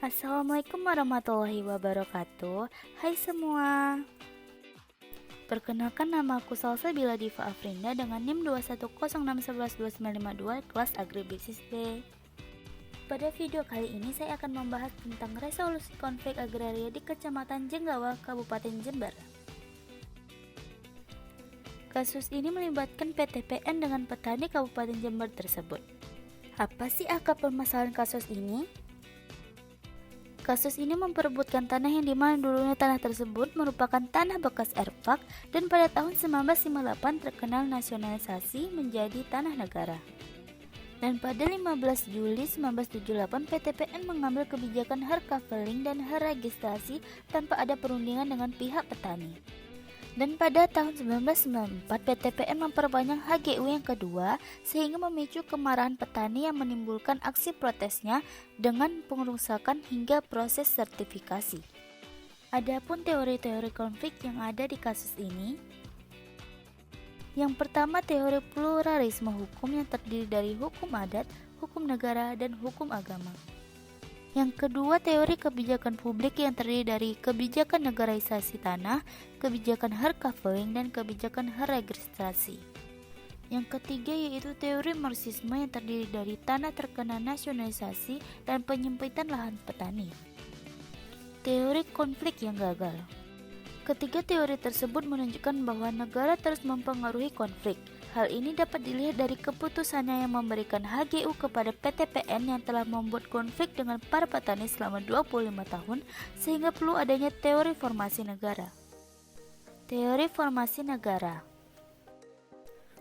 Assalamualaikum warahmatullahi wabarakatuh. Hai semua. Perkenalkan, nama aku Salsa Bila Diva Afrinda dengan NIM 210611292 kelas Agribisnis B. Pada video kali ini saya akan membahas tentang resolusi konflik agraria di Kecamatan Jenggawa, Kabupaten Jember. Kasus ini melibatkan PTPN dengan petani Kabupaten Jember tersebut. Apa sih akar permasalahan kasus ini? Kasus ini memperebutkan tanah yang dimana dulunya tanah tersebut merupakan tanah bekas erpak dan pada tahun 1958 terkenal nasionalisasi menjadi tanah negara. Dan pada 15 Juli 1978 PTPN mengambil kebijakan hardcoupling dan registrasi tanpa ada perundingan dengan pihak petani. Dan pada tahun 1994 PTPN memperpanjang HGU yang kedua sehingga memicu kemarahan petani yang menimbulkan aksi protesnya dengan pengerusakan hingga proses sertifikasi. Adapun teori-teori konflik yang ada di kasus ini, yang pertama teori pluralisme hukum yang terdiri dari hukum adat, hukum negara, dan hukum agama. Yang kedua, teori kebijakan publik yang terdiri dari kebijakan negaraisasi tanah, kebijakan hardcoupling, dan kebijakan registrasi. Yang ketiga yaitu teori marxisme yang terdiri dari tanah terkena nasionalisasi dan penyempitan lahan petani. Teori konflik yang gagal. Ketiga teori tersebut menunjukkan bahwa negara terus mempengaruhi konflik. Hal ini dapat dilihat dari keputusannya yang memberikan HGU kepada PTPN yang telah membuat konflik dengan para petani selama 25 tahun sehingga perlu adanya teori formasi negara. Teori formasi negara.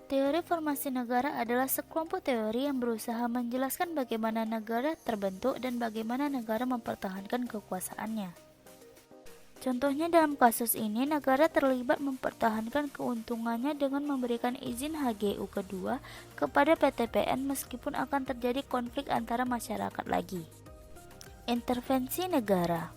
Teori formasi negara adalah sekelompok teori yang berusaha menjelaskan bagaimana negara terbentuk dan bagaimana negara mempertahankan kekuasaannya. Contohnya dalam kasus ini, negara terlibat mempertahankan keuntungannya dengan memberikan izin HGU kedua kepada PTPN meskipun akan terjadi konflik antara masyarakat lagi. Intervensi negara.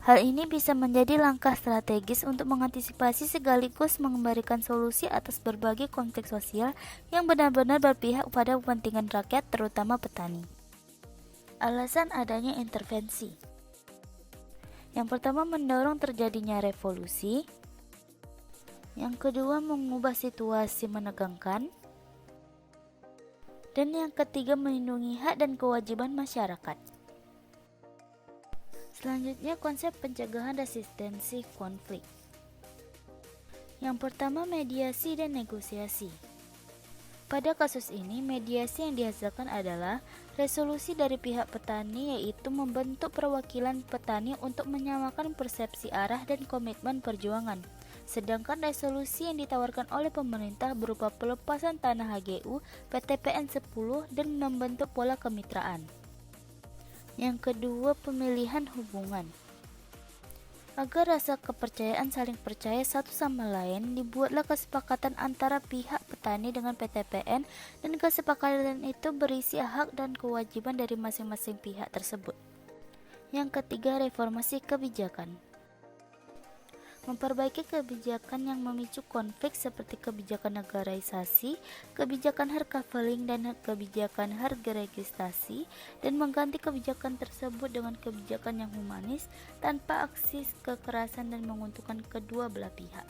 Hal ini bisa menjadi langkah strategis untuk mengantisipasi sekaligus memberikan solusi atas berbagai konflik sosial yang benar-benar berpihak pada kepentingan rakyat, terutama petani. Alasan adanya intervensi. Yang pertama, mendorong terjadinya revolusi. Yang kedua, mengubah situasi menegangkan. Dan yang ketiga, melindungi hak dan kewajiban masyarakat. Selanjutnya, konsep pencegahan resistensi konflik. Yang pertama, mediasi dan negosiasi. Pada kasus ini, mediasi yang dihasilkan adalah resolusi dari pihak petani, yaitu membentuk perwakilan petani untuk menyamakan persepsi arah dan komitmen perjuangan. Sedangkan resolusi yang ditawarkan oleh pemerintah berupa pelepasan tanah HGU PTPN 10 dan membentuk pola kemitraan. Yang kedua, pemilihan hubungan. Agar rasa kepercayaan saling percaya satu sama lain, dibuatlah kesepakatan antara pihak petani dengan PTPN dan kesepakatan itu berisi hak dan kewajiban dari masing-masing pihak tersebut. Yang ketiga, reformasi kebijakan. Memperbaiki kebijakan yang memicu konflik seperti kebijakan negaraisasi, kebijakan hardcoupling, dan kebijakan registrasi, dan mengganti kebijakan tersebut dengan kebijakan yang humanis tanpa aksi kekerasan dan menguntungkan kedua belah pihak.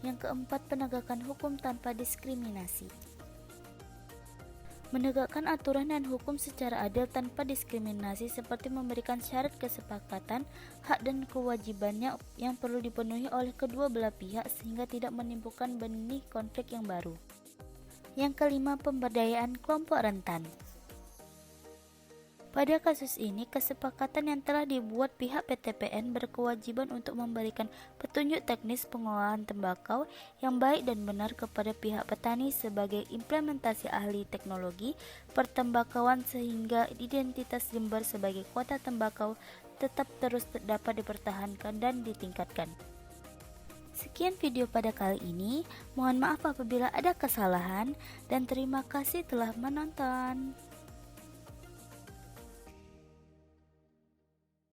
Yang keempat, penegakan hukum tanpa diskriminasi. Menegakkan aturan dan hukum secara adil tanpa diskriminasi seperti memberikan syarat kesepakatan, hak dan kewajibannya yang perlu dipenuhi oleh kedua belah pihak sehingga tidak menimbulkan benih konflik yang baru. Yang kelima, pemberdayaan kelompok rentan. Pada kasus ini, kesepakatan yang telah dibuat pihak PTPN berkewajiban untuk memberikan petunjuk teknis pengolahan tembakau yang baik dan benar kepada pihak petani sebagai implementasi ahli teknologi pertembakauan sehingga identitas Jember sebagai kota tembakau tetap terus dapat dipertahankan dan ditingkatkan. Sekian video pada kali ini, mohon maaf apabila ada kesalahan dan terima kasih telah menonton.